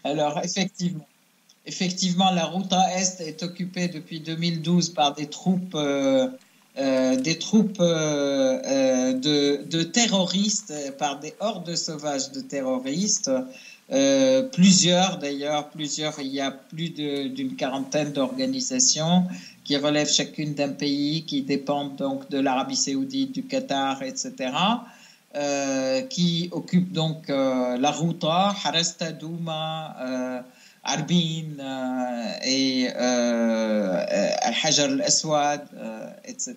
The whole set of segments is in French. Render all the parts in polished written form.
Alors, effectivement, la route à Est est occupée depuis 2012 par des troupes de terroristes, par des hordes sauvages de terroristes. Plusieurs d'ailleurs, plusieurs, il y a plus d'une quarantaine d'organisations qui relèvent chacune d'un pays, qui dépendent donc de l'Arabie Saoudite, du Qatar, etc., qui occupent donc la Ghouta, Harasta, Douma, Arbin et Al-Hajar al-Aswad, etc.,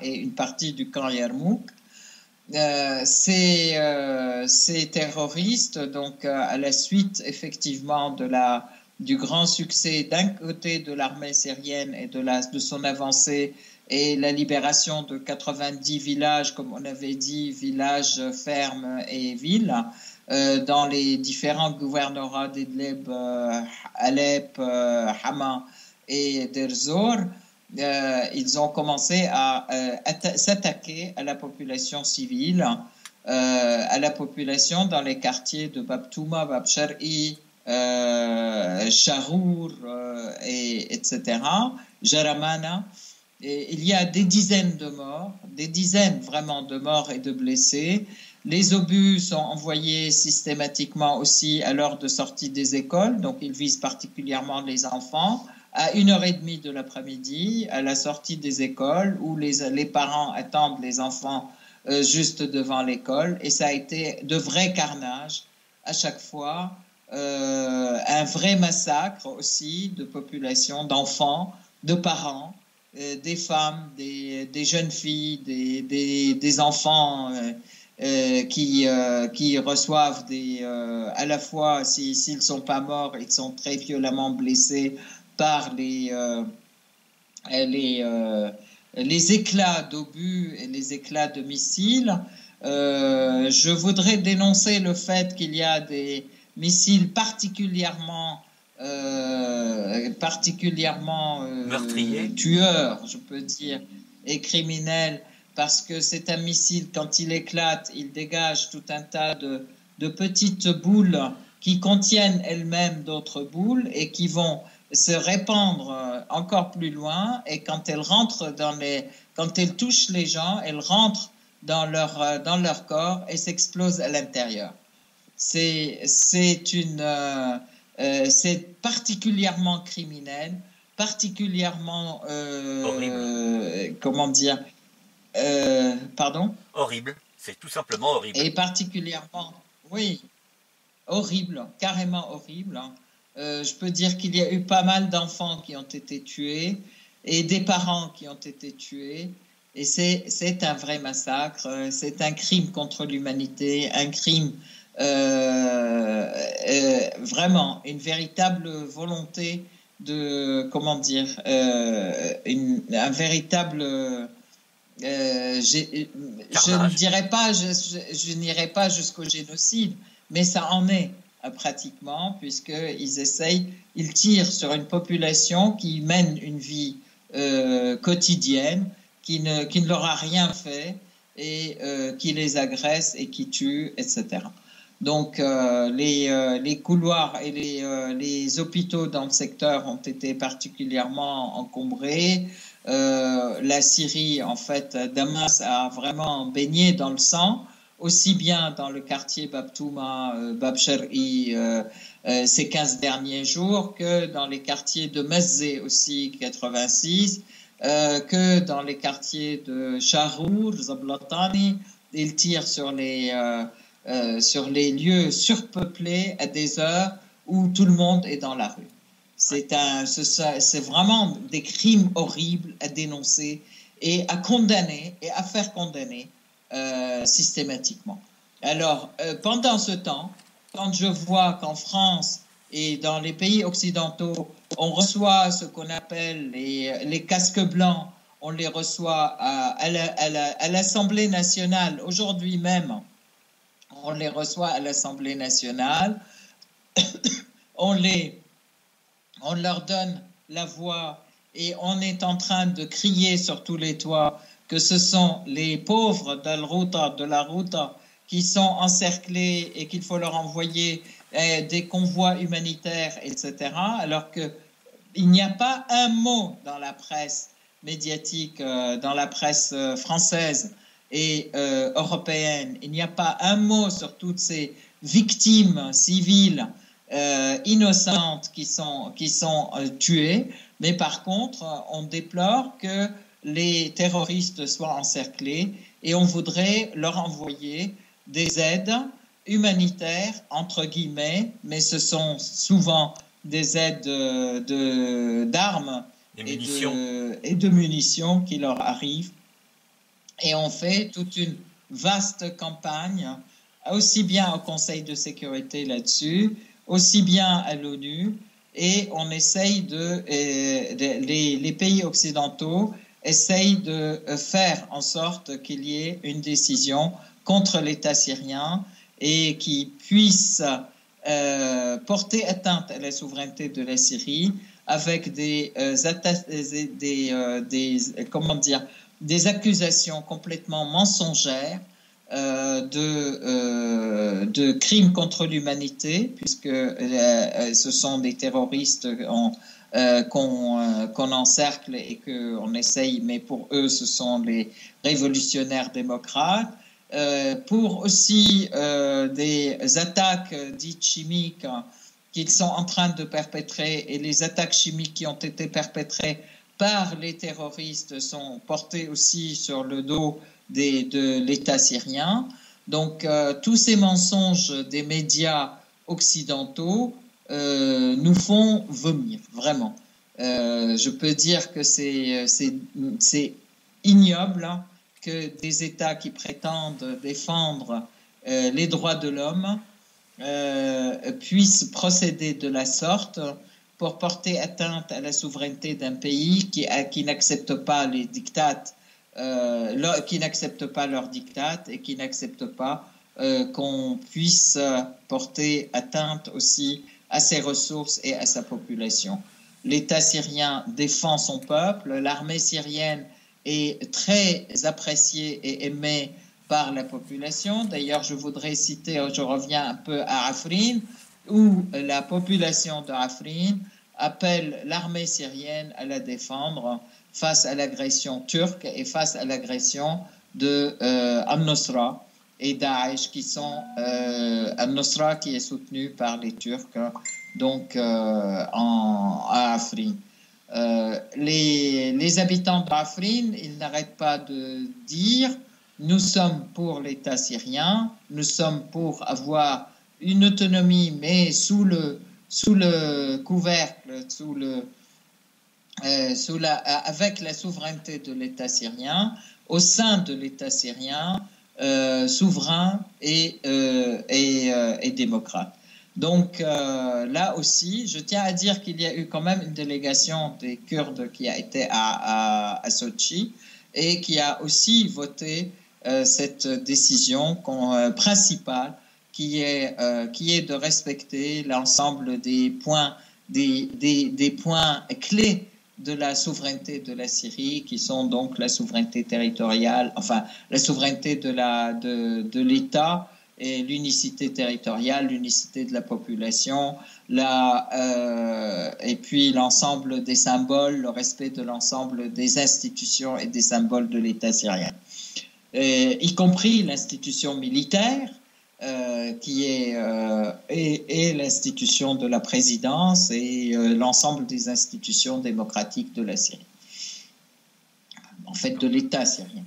et une partie du camp Yarmouk. Ces terroristes, donc à la suite effectivement du grand succès d'un côté de l'armée syrienne et de son avancée et la libération de 90 villages, comme on avait dit, villages, fermes et villes, dans les différents gouvernorats d'Idlib, Alep, Hama et Deir Zor. Ils ont commencé à s'attaquer à la population civile, à la population dans les quartiers de Bab Touma, Bab Shar'i, Sharour, etc., Jaramana. Et il y a des dizaines de morts, des dizaines vraiment de morts et de blessés. Les obus sont envoyés systématiquement aussi à l'heure de sortie des écoles, donc ils visent particulièrement les enfants, à 1h30 de l'après-midi, à la sortie des écoles, où les parents attendent les enfants juste devant l'école. Et ça a été de vrais carnages à chaque fois, un vrai massacre aussi de population, d'enfants, de parents, des femmes, des jeunes filles, des enfants qui reçoivent à la fois, s'ils ne sont pas morts, ils sont très violemment blessés par les éclats d'obus et les éclats de missiles. Je voudrais dénoncer le fait qu'il y a des missiles particulièrement Meurtrier. tueurs, je peux dire, et criminels, parce que c'est un missile, quand il éclate, il dégage tout un tas de petites boules qui contiennent elles-mêmes d'autres boules et qui vont se répandre encore plus loin, et quand elles touchent les gens, elles rentrent dans leur corps et s'explosent à l'intérieur. C'est particulièrement criminel, particulièrement Horrible. comment dire, pardon? Horrible. C'est tout simplement horrible. Et particulièrement, oui, horrible, carrément horrible. Je peux dire qu'il y a eu pas mal d'enfants qui ont été tués et des parents qui ont été tués. Et c'est un vrai massacre, c'est un crime contre l'humanité, un crime vraiment, une véritable volonté de, comment dire, un véritable... je ne dirais pas, je n'irai pas jusqu'au génocide, mais ça en est pratiquement, puisqu'ils tirent sur une population qui mène une vie quotidienne, qui ne leur a rien fait, et qui les agresse et qui tue, etc. Donc les couloirs et les hôpitaux dans le secteur ont été particulièrement encombrés. La Syrie, en fait, Damas a vraiment baigné dans le sang, aussi bien dans le quartier Bab Touma, Bab Shar'i, ces 15 derniers jours, que dans les quartiers de Mazzeh aussi, 86, que dans les quartiers de Sharour, Zablatani. Ils tirent sur les lieux surpeuplés à des heures où tout le monde est dans la rue. C'est vraiment des crimes horribles à dénoncer et à condamner et à faire condamner systématiquement. Alors, pendant ce temps, quand je vois qu'en France et dans les pays occidentaux, on reçoit ce qu'on appelle les casques blancs, on les reçoit à l'Assemblée nationale, aujourd'hui même, on les reçoit à l'Assemblée nationale, on leur donne la voix et on est en train de crier sur tous les toits que ce sont les pauvres de la Ghouta qui sont encerclés et qu'il faut leur envoyer des convois humanitaires, etc., alors qu'il n'y a pas un mot dans la presse médiatique, dans la presse française et européenne, il n'y a pas un mot sur toutes ces victimes civiles innocentes qui sont tuées, mais par contre, on déplore que les terroristes soient encerclés et on voudrait leur envoyer des aides humanitaires, entre guillemets, mais ce sont souvent des aides d'armes et de munitions qui leur arrivent. Et on fait toute une vaste campagne, aussi bien au Conseil de sécurité là-dessus, aussi bien à l'ONU, et on essaye les pays occidentaux essayent de faire en sorte qu'il y ait une décision contre l'État syrien et qui puisse porter atteinte à la souveraineté de la Syrie avec des accusations complètement mensongères de crimes contre l'humanité, puisque ce sont des terroristes qu'on encercle et qu'on essaye, mais pour eux, ce sont les révolutionnaires démocrates. Pour aussi des attaques dites chimiques qu'ils sont en train de perpétrer, et les attaques chimiques qui ont été perpétrées par les terroristes sont portées aussi sur le dos de l'État syrien. Donc, tous ces mensonges des médias occidentaux nous font vomir, vraiment. Je peux dire que c'est ignoble hein, que des États qui prétendent défendre les droits de l'homme puissent procéder de la sorte pour porter atteinte à la souveraineté d'un pays qui n'accepte pas les dictates, qui n'accepte pas leurs dictates et qui n'accepte pas qu'on puisse porter atteinte aussi à ses ressources et à sa population. L'État syrien défend son peuple, l'armée syrienne est très appréciée et aimée par la population. D'ailleurs, je voudrais citer, je reviens un peu à Afrin, où la population de Afrin appelle l'armée syrienne à la défendre face à l'agression turque et face à l'agression de Al-Nusra et Daesh, qui sont Al-Nusra qui est soutenu par les Turcs, donc à Afrin. Les habitants d'Afrin, ils n'arrêtent pas de dire nous sommes pour l'État syrien, nous sommes pour avoir une autonomie, mais sous le couvercle, avec la souveraineté de l'État syrien, au sein de l'État syrien, souverain et démocrate. Donc là aussi, je tiens à dire qu'il y a eu quand même une délégation des Kurdes qui a été à Sochi et qui a aussi voté cette décision principale qui est de respecter l'ensemble des points clés de la souveraineté de la Syrie, qui sont donc la souveraineté territoriale, enfin la souveraineté de l'État et l'unicité territoriale, l'unicité de la population, et puis l'ensemble des symboles, le respect de l'ensemble des institutions et des symboles de l'État syrien, y compris l'institution militaire, qui est l'institution de la présidence et l'ensemble des institutions démocratiques de la Syrie, en fait de l'État syrien.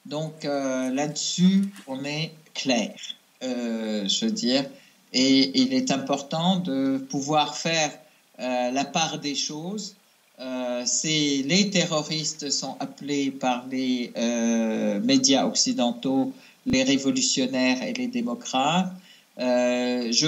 Donc là-dessus, on est clair, je veux dire, et il est important de pouvoir faire la part des choses. Les terroristes sont appelés par les médias occidentaux les révolutionnaires et les démocrates. Je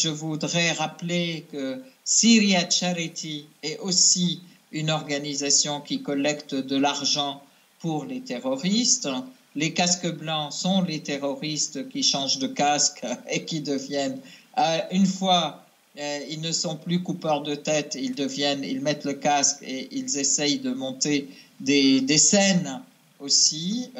voudrais rappeler que Syria Charity est aussi une organisation qui collecte de l'argent pour les terroristes. Les casques blancs sont les terroristes qui changent de casque et qui deviennent, une fois ils ne sont plus coupeurs de tête, ils mettent le casque et ils essayent de monter des scènes aussi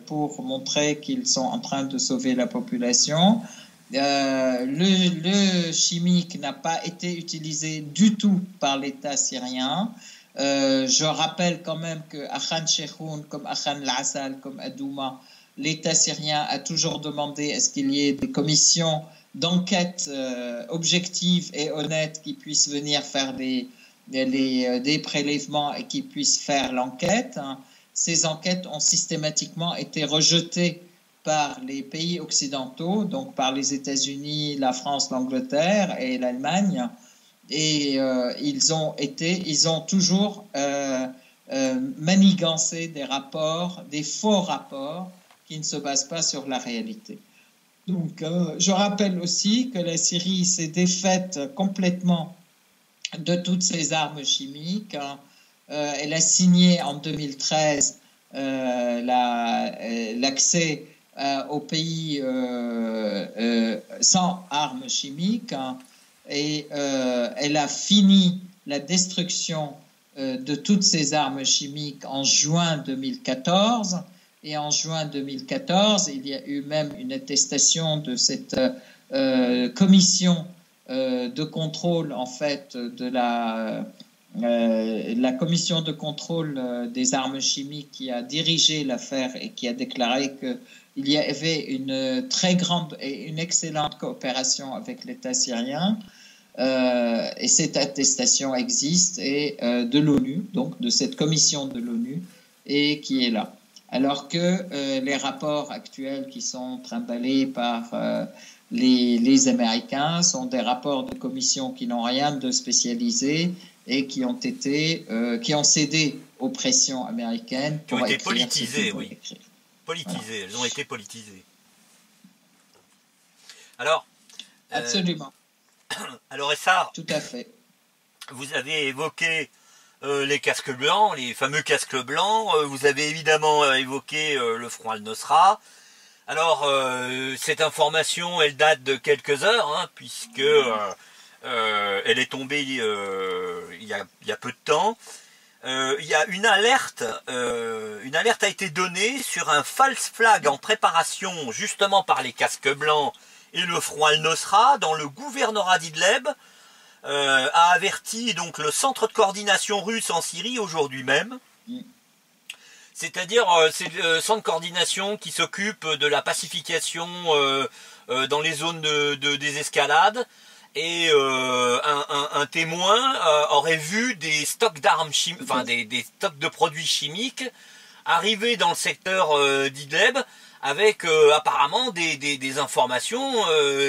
pour montrer qu'ils sont en train de sauver la population. Le chimique n'a pas été utilisé du tout par l'État syrien. Je rappelle quand même que Khan Sheikhoun, comme Khan al-Assal, comme Adouma, l'État syrien a toujours demandé à ce qu'il y ait des commissions d'enquête objectives et honnêtes qui puissent venir faire des prélèvements et qui puissent faire l'enquête. Ces enquêtes ont systématiquement été rejetées par les pays occidentaux, donc par les États-Unis, la France, l'Angleterre et l'Allemagne. Et ils ont toujours manigancé des rapports, des faux rapports qui ne se basent pas sur la réalité. Donc, je rappelle aussi que la Syrie s'est défaite complètement de toutes ses armes chimiques. Elle a signé en 2013 l'accès aux pays sans armes chimiques, et elle a fini la destruction de toutes ces armes chimiques en juin 2014. Et en juin 2014, il y a eu même une attestation de cette commission de contrôle, en fait, de la commission de contrôle des armes chimiques qui a dirigé l'affaire et qui a déclaré qu'il y avait une très grande et une excellente coopération avec l'État syrien. Et cette attestation existe, et de l'ONU, donc de cette commission de l'ONU, et qui est là. Alors que les rapports actuels qui sont trimballés par les Américains sont des rapports de commission qui n'ont rien de spécialisé et qui ont cédé aux pressions américaines. Qui ont été politisées, oui. Politisées, voilà. Elles ont été politisées. Alors. Absolument. Alors, Essar. Tout à fait. Vous avez évoqué les casques blancs, les fameux casques blancs. Vous avez évidemment évoqué le front al-Nosra. Alors, cette information, elle date de quelques heures, hein, puisque elle est tombée il y a peu de temps. Il y a une alerte a été donnée sur un false flag en préparation, justement par les casques blancs et le front al-Nosra, dans le gouvernorat d'Idleb. A averti donc le centre de coordination russe en Syrie aujourd'hui même. C'est-à-dire, c'est le centre de coordination qui s'occupe de la pacification dans les zones de désescalade. Et un témoin aurait vu des stocks d'armes chimiques, enfin des stocks de produits chimiques arriver dans le secteur d'Idleb avec apparemment des informations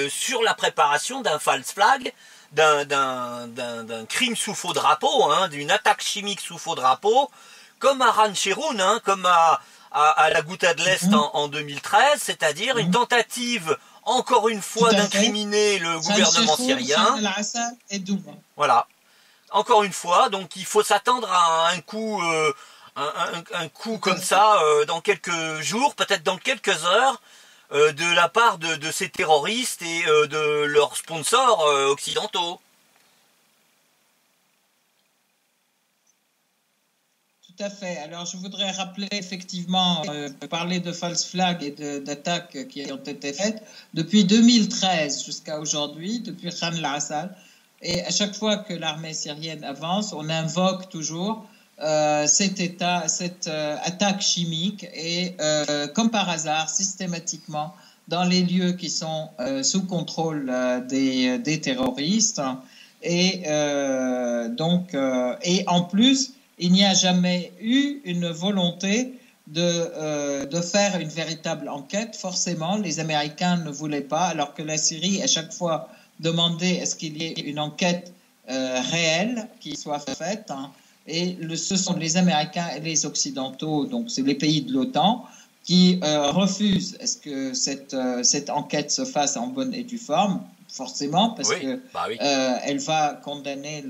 sur la préparation d'un false flag, d'un crime sous faux drapeau, hein, d'une attaque chimique sous faux drapeau, comme à Khan Sheikhoun, hein, comme à la Ghouta de l'Est en 2013, c'est-à-dire une tentative, encore une fois, d'incriminer le gouvernement syrien. Voilà. Encore une fois, donc il faut s'attendre à un coup, un coup comme ça dans quelques jours, peut-être dans quelques heures, de la part de ces terroristes et de leurs sponsors occidentaux. Tout à fait. Alors, je voudrais rappeler effectivement, parler de false flag et d'attaques qui ont été faites depuis 2013 jusqu'à aujourd'hui, depuis Khan al-Assal. Et à chaque fois que l'armée syrienne avance, on invoque toujours cette attaque chimique et, comme par hasard, systématiquement, dans les lieux qui sont sous contrôle des terroristes. Et et en plus, il n'y a jamais eu une volonté de faire une véritable enquête. Forcément, les Américains ne voulaient pas, alors que la Syrie, à chaque fois, demandait à ce qu'il y ait une enquête réelle qui soit faite. Hein. Et ce sont les Américains et les Occidentaux, donc c'est les pays de l'OTAN, qui refusent à ce que cette enquête se fasse en bonne et due forme, forcément, parce que elle va condamner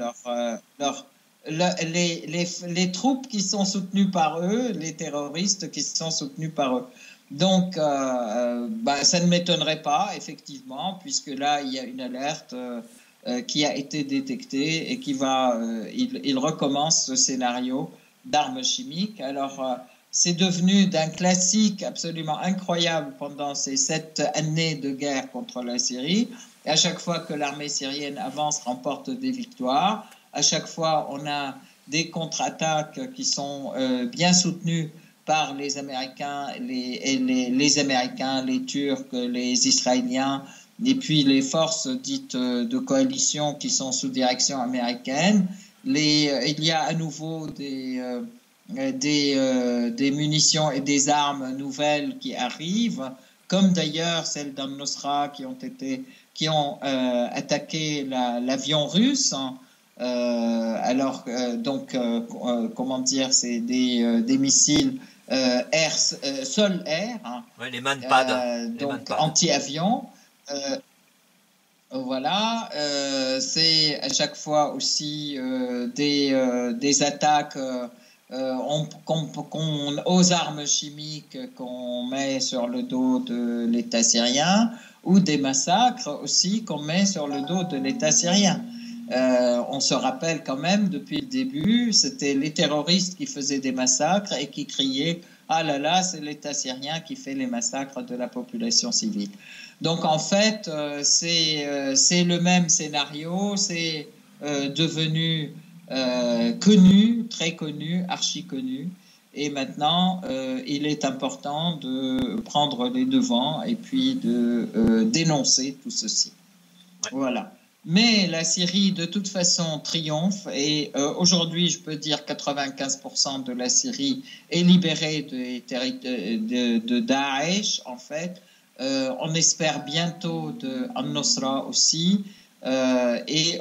les troupes qui sont soutenues par eux, les terroristes qui sont soutenus par eux. Donc, ça ne m'étonnerait pas, effectivement, puisque là, il y a une alerte qui a été détectée et il recommence ce scénario d'armes chimiques. Alors, c'est devenu d'un classique absolument incroyable pendant ces 7 années de guerre contre la Syrie. Et à chaque fois que l'armée syrienne avance, remporte des victoires. À chaque fois, on a des contre-attaques qui sont bien soutenues par les Américains, les Américains, les Turcs, les Israéliens, et puis les forces dites de coalition qui sont sous direction américaine. Il y a à nouveau des munitions et des armes nouvelles qui arrivent, comme d'ailleurs celles d'Al-Nusra qui ont attaqué l'avion russe. Comment dire, c'est des missiles sol-air, hein, ouais, les Manpad, donc anti-avion. Voilà, c'est à chaque fois aussi des attaques aux armes chimiques qu'on met sur le dos de l'État syrien, ou des massacres aussi qu'on met sur le dos de l'État syrien. On se rappelle quand même, depuis le début, c'était les terroristes qui faisaient des massacres et qui criaient « Ah là là, c'est l'État syrien qui fait les massacres de la population civile ». Donc en fait, c'est le même scénario, c'est devenu connu, très connu, archi connu. Et maintenant, il est important de prendre les devants et puis de dénoncer tout ceci. Voilà. Mais la Syrie, de toute façon, triomphe. Et aujourd'hui, je peux dire 95% de la Syrie est libérée de Daesh, en fait. On espère bientôt de Al-Nusra aussi. Et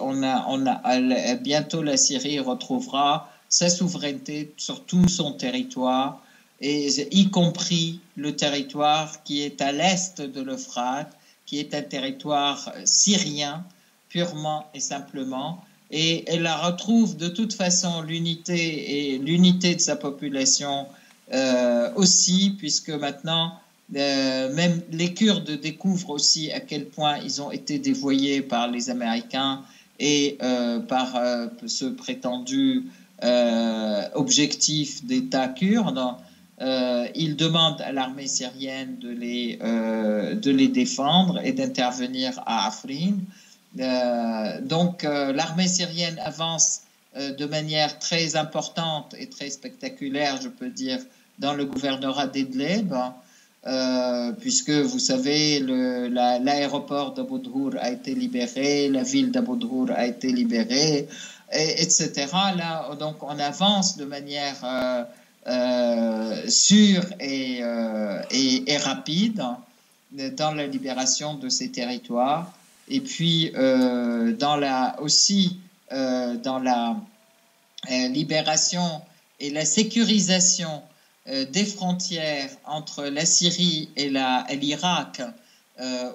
bientôt la Syrie retrouvera sa souveraineté sur tout son territoire, et y compris le territoire qui est à l'est de l'Euphrate, qui est un territoire syrien, purement et simplement, et elle la retrouve de toute façon l'unité de sa population aussi, puisque maintenant même les Kurdes découvrent aussi à quel point ils ont été dévoyés par les Américains et par ce prétendu objectif d'État kurde. Ils demandent à l'armée syrienne de les défendre et d'intervenir à Afrin. Donc l'armée syrienne avance de manière très importante et très spectaculaire, je peux dire, dans le gouvernorat d'Idlib, puisque vous savez, l'aéroport d'Abu Dhur a été libéré, la ville d'Abu Dhur a été libérée, etc. Là, donc on avance de manière sûre et rapide dans la libération de ces territoires. Et puis dans la libération et la sécurisation des frontières entre la Syrie et l'Irak,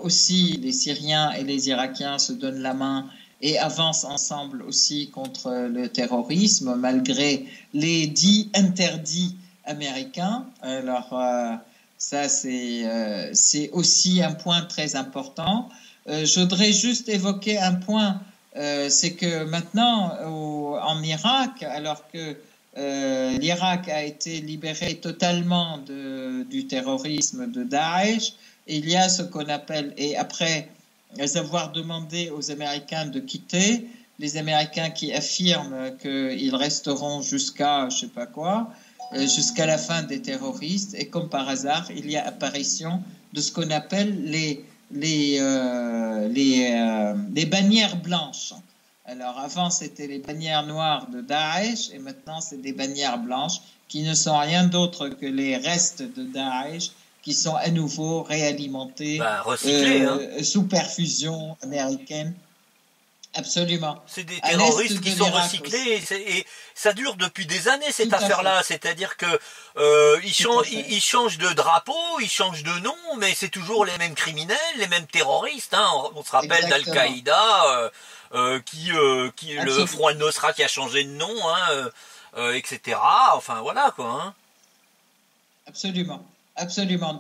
aussi les Syriens et les Irakiens se donnent la main et avancent ensemble aussi contre le terrorisme, malgré les dits interdits américains. Alors ça, c'est aussi un point très important. Je voudrais juste évoquer un point, c'est que maintenant en Irak, alors que l'Irak a été libéré totalement du terrorisme de Daesh, il y a ce qu'on appelle, et après avoir demandé aux Américains de quitter, les Américains qui affirment qu'ils resteront jusqu'à je sais pas quoi, jusqu'à la fin des terroristes, et comme par hasard, il y a apparition de ce qu'on appelle les bannières blanches. Alors avant c'était les bannières noires de Daesh, et maintenant c'est des bannières blanches qui ne sont rien d'autre que les restes de Daesh qui sont à nouveau réalimentés, sous perfusion américaine. Absolument. C'est des terroristes qui sont recyclés, et ça dure depuis des années cette affaire-là. C'est-à-dire que ils changent de drapeau, ils changent de nom, mais c'est toujours les mêmes criminels, les mêmes terroristes. Hein. On se rappelle d'Al-Qaïda, le Front al-Nusra qui a changé de nom, etc. Enfin voilà quoi. Hein. Absolument.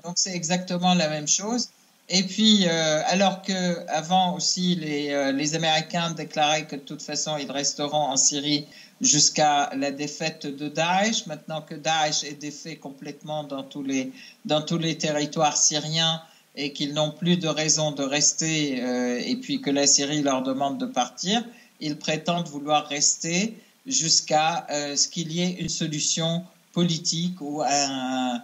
Donc c'est exactement la même chose. Et puis, alors que avant aussi, les Américains déclaraient que de toute façon, ils resteront en Syrie jusqu'à la défaite de Daesh. Maintenant que Daesh est défait complètement dans tous les territoires syriens et qu'ils n'ont plus de raison de rester, et puis que la Syrie leur demande de partir, ils prétendent vouloir rester jusqu'à ce qu'il y ait une solution politique ou un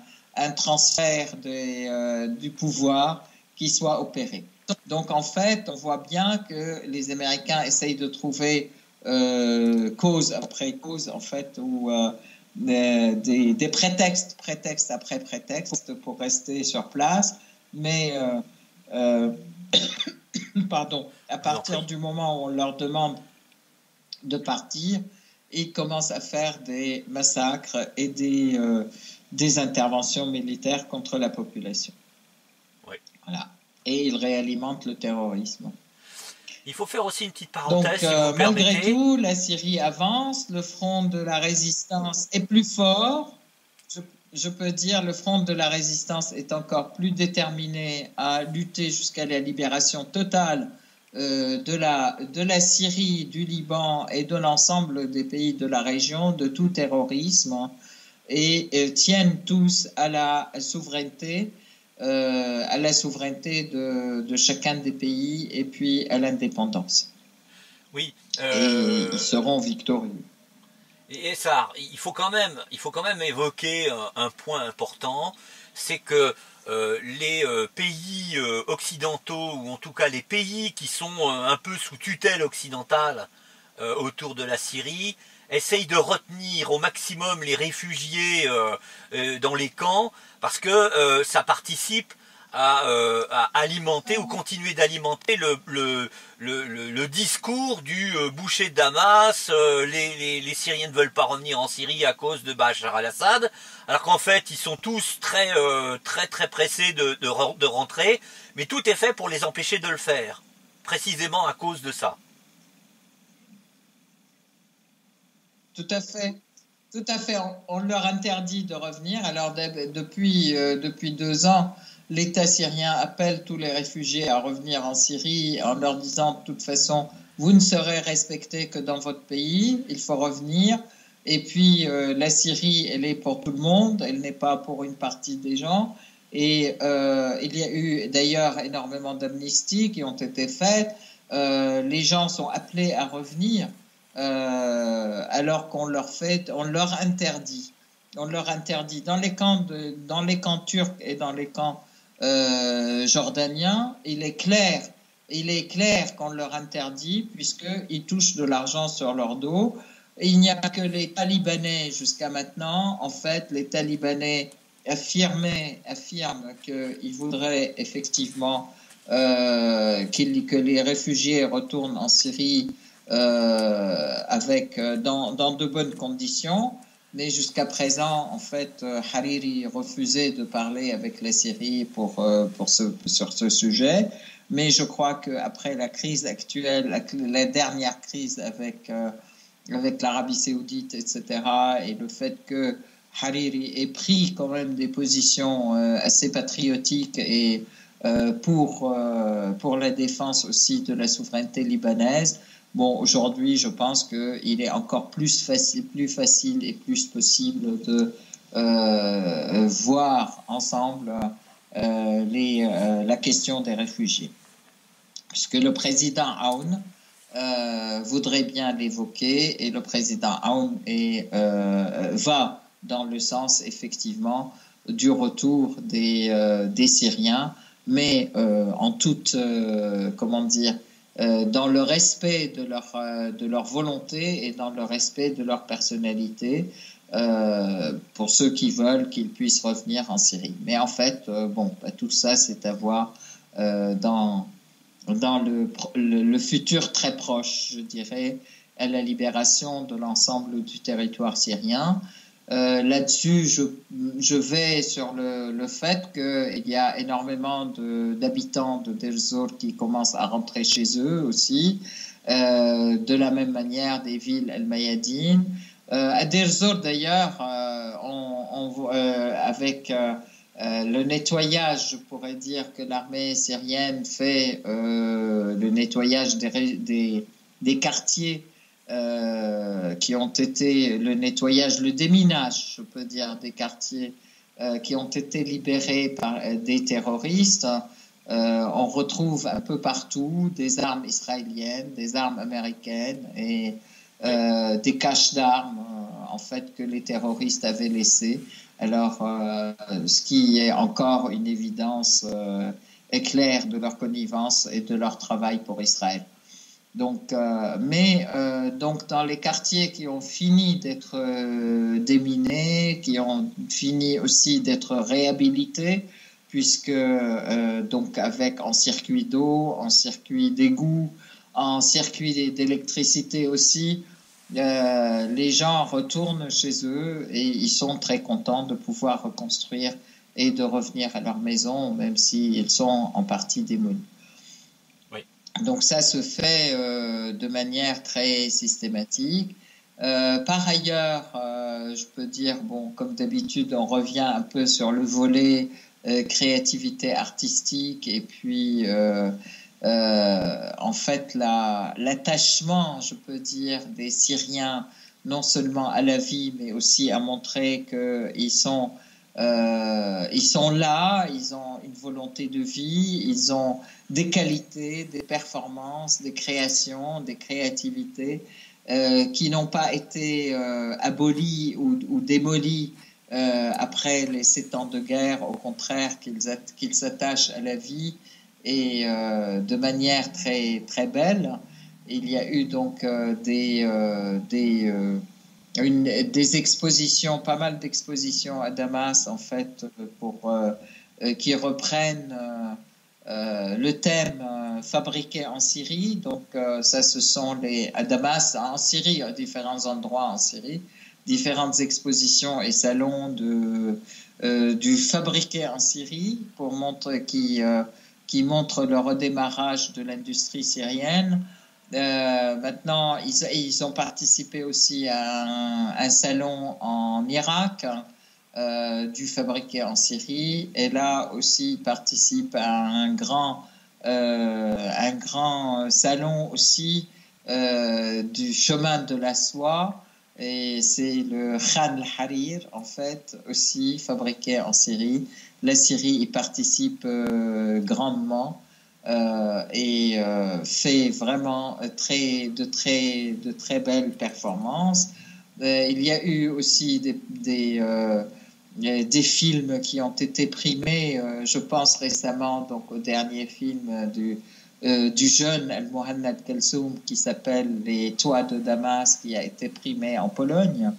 transfert du pouvoir qui soit opéré. Donc en fait, on voit bien que les Américains essayent de trouver cause après cause, en fait, ou des prétexte après prétexte pour rester sur place. Mais pardon, à partir du moment où on leur demande de partir, ils commencent à faire des massacres et des interventions militaires contre la population. Oui. Voilà. Et ils réalimentent le terrorisme. Il faut faire aussi une petite parenthèse. Donc, si vous malgré permettez. tout, la Syrie avance, le front de la résistance est plus fort. Je peux dire le front de la résistance est encore plus déterminé à lutter jusqu'à la libération totale de la Syrie, du Liban et de l'ensemble des pays de la région de tout terrorisme et tiennent tous à la souveraineté de chacun des pays et puis à l'indépendance. Oui. Et ils seront victorieux. Et ça, il faut quand même évoquer un point important, c'est que les pays occidentaux, ou en tout cas les pays qui sont un peu sous tutelle occidentale autour de la Syrie, essayent de retenir au maximum les réfugiés dans les camps, parce que ça participe à alimenter ou continuer d'alimenter le discours du boucher de Damas, les Syriens ne veulent pas revenir en Syrie à cause de Bachar al-Assad, alors qu'en fait ils sont tous très pressés de rentrer, mais tout est fait pour les empêcher de le faire, précisément à cause de ça. Tout à fait. Tout à fait. On leur interdit de revenir. Alors, depuis 2 ans, l'État syrien appelle tous les réfugiés à revenir en Syrie en leur disant de toute façon, vous ne serez respectés que dans votre pays, il faut revenir. Et puis, la Syrie, elle est pour tout le monde, elle n'est pas pour une partie des gens. Et il y a eu d'ailleurs énormément d'amnisties qui ont été faites. Les gens sont appelés à revenir. Alors qu'on leur interdit. On leur interdit dans les camps turcs et dans les camps jordaniens. Il est clair qu'on leur interdit puisqu'ils touchent de l'argent sur leur dos. Et il n'y a que les Talibanais jusqu'à maintenant. En fait, les Talibanais affirment qu'ils voudraient effectivement que les réfugiés retournent en Syrie dans de bonnes conditions, mais jusqu'à présent, en fait, Hariri refusait de parler avec la Syrie sur ce sujet. Mais je crois qu'après la crise actuelle, la dernière crise avec l'Arabie Saoudite, etc., et le fait que Hariri ait pris quand même des positions assez patriotiques et pour la défense aussi de la souveraineté libanaise. Bon, aujourd'hui, je pense qu'il est encore plus facile et plus possible de voir ensemble la question des réfugiés. Puisque le président Aoun voudrait bien l'évoquer et le président Aoun va dans le sens, effectivement, du retour des Syriens, mais en toute, dans le respect de leur volonté et dans le respect de leur personnalité, pour ceux qui veulent qu'ils puissent revenir en Syrie. Mais en fait, tout ça, c'est à voir dans le futur très proche, je dirais, à la libération de l'ensemble du territoire syrien. Là-dessus, je vais sur le fait qu'il y a énormément d'habitants de Deir ez-Zor qui commencent à rentrer chez eux aussi, de la même manière des villes El-Mayadine. À Deir ez-Zor, d'ailleurs, avec Le nettoyage, je pourrais dire que l'armée syrienne fait le nettoyage des quartiers qui ont été, le nettoyage, le déminage, je peux dire, des quartiers qui ont été libérés par des terroristes. On retrouve un peu partout des armes israéliennes, des armes américaines et des caches d'armes en fait que les terroristes avaient laissées. Alors, ce qui est encore une évidence éclair de leur connivence et de leur travail pour Israël. Donc, donc dans les quartiers qui ont fini d'être déminés, qui ont fini aussi d'être réhabilités, puisque donc avec en circuit d'eau, en circuit d'égout, en circuit d'électricité aussi, les gens retournent chez eux et ils sont très contents de pouvoir reconstruire et de revenir à leur maison, même s'ils sont en partie démolis. Oui. Donc ça se fait de manière très systématique. Par ailleurs, je peux dire, bon, comme d'habitude, on revient un peu sur le volet créativité artistique et puis en fait l'attachement, je peux dire, des Syriens non seulement à la vie mais aussi à montrer qu'ils sont là, ils ont une volonté de vie, ils ont des qualités, des performances, des créations, des créativités qui n'ont pas été abolies ou démolies après les 7 ans de guerre, au contraire qu'ils s'attachent à la vie et de manière très, très belle. Il y a eu donc des expositions, pas mal d'expositions à Damas en fait, qui reprennent le thème fabriqué en Syrie. Donc ça, ce sont à Damas, en Syrie, à différents endroits en Syrie, différentes expositions et salons du fabriqué en Syrie pour montrer qui montre le redémarrage de l'industrie syrienne. Maintenant, ils ont participé aussi à un salon en Irak du fabriqué en Syrie, et là aussi ils participent à un grand salon aussi du chemin de la soie, et c'est le Khan al-Harir en fait aussi fabriqué en Syrie. La Syrie y participe grandement et fait vraiment de très belles performances. Il y a eu aussi des films qui ont été primés. Je pense récemment donc au dernier film du jeune Al-Muhannad Kalsoum qui s'appelle Les Toits de Damas, qui a été primé en Pologne.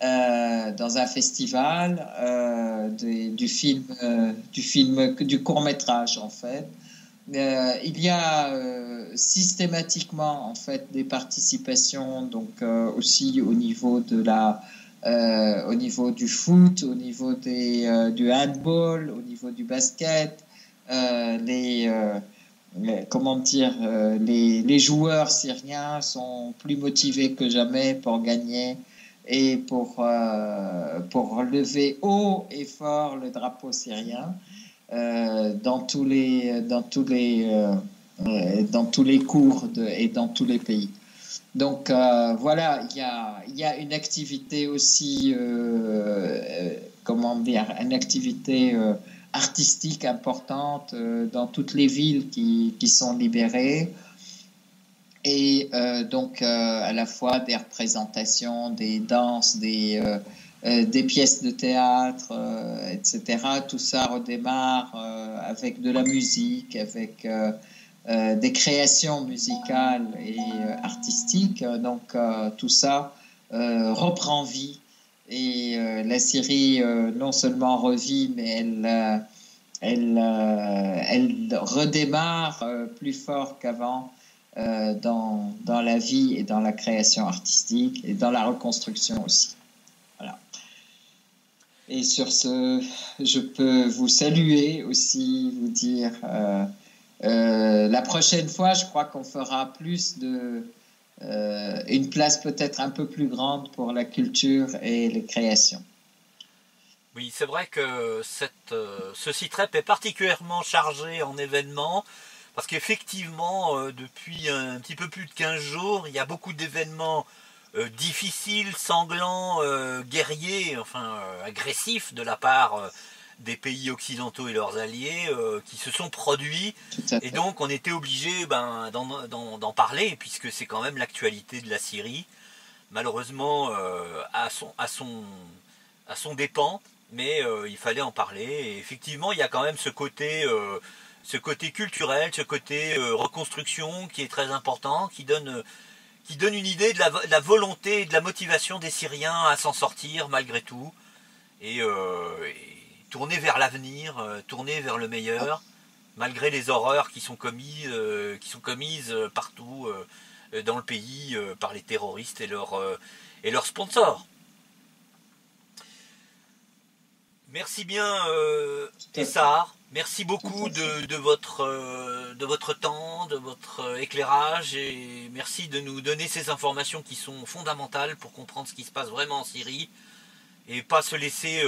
Dans un festival du court-métrage en fait. Il y a systématiquement en fait des participations donc aussi au niveau au niveau du foot, au niveau du handball, au niveau du basket, les joueurs syriens sont plus motivés que jamais pour gagner et pour relever haut et fort le drapeau syrien dans tous les cours et dans tous les pays. Donc voilà, il y a une activité aussi, une activité artistique importante dans toutes les villes qui sont libérées. Et donc à la fois des représentations, des danses, des pièces de théâtre, etc. Tout ça redémarre avec de la musique, avec des créations musicales et artistiques. Donc tout ça reprend vie. Et la Syrie non seulement revit, mais elle redémarre plus fort qu'avant dans la vie et dans la création artistique et dans la reconstruction aussi. Voilà. Et sur ce, je peux vous saluer aussi, vous dire la prochaine fois, je crois qu'on fera plus une place peut-être un peu plus grande pour la culture et les créations. Oui, c'est vrai que ce site web est particulièrement chargé en événements, parce qu'effectivement, depuis un petit peu plus de 15 jours, il y a beaucoup d'événements difficiles, sanglants, guerriers, enfin agressifs de la part des pays occidentaux et leurs alliés qui se sont produits. Et donc on était obligé d'en parler, puisque c'est quand même l'actualité de la Syrie, malheureusement à son dépens, mais il fallait en parler. Et effectivement, il y a quand même ce côté culturel, ce côté reconstruction qui est très important, qui donne une idée de la volonté et de la motivation des Syriens à s'en sortir malgré tout, et tourner vers l'avenir, tourner vers le meilleur, malgré les horreurs qui sont commises partout dans le pays par les terroristes et leurs sponsors. Merci bien, Essar. Merci beaucoup de votre temps, de votre éclairage, et merci de nous donner ces informations qui sont fondamentales pour comprendre ce qui se passe vraiment en Syrie et pas se laisser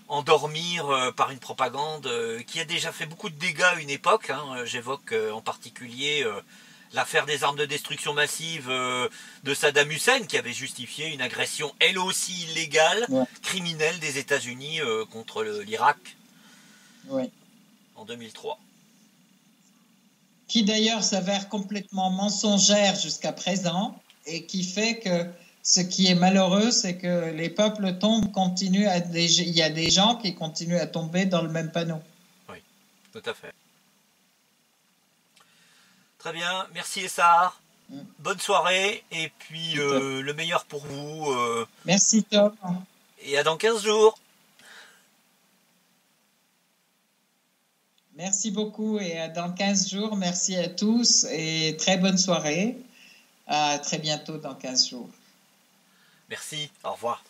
endormir par une propagande qui a déjà fait beaucoup de dégâts à une époque. J'évoque en particulier l'affaire des armes de destruction massive de Saddam Hussein, qui avait justifié une agression elle aussi illégale, criminelle des États-Unis contre l'Irak en 2003. Qui d'ailleurs s'avère complètement mensongère jusqu'à présent, et qui fait que ce qui est malheureux, c'est que les peuples tombent, il y a des gens qui continuent à tomber dans le même panneau. Oui, tout à fait. Très bien, merci Essar. Bonne soirée, et puis le meilleur pour vous. Merci Tom. Et à dans 15 jours. Merci beaucoup, et à dans 15 jours. Merci à tous et très bonne soirée. À très bientôt dans 15 jours. Merci, au revoir.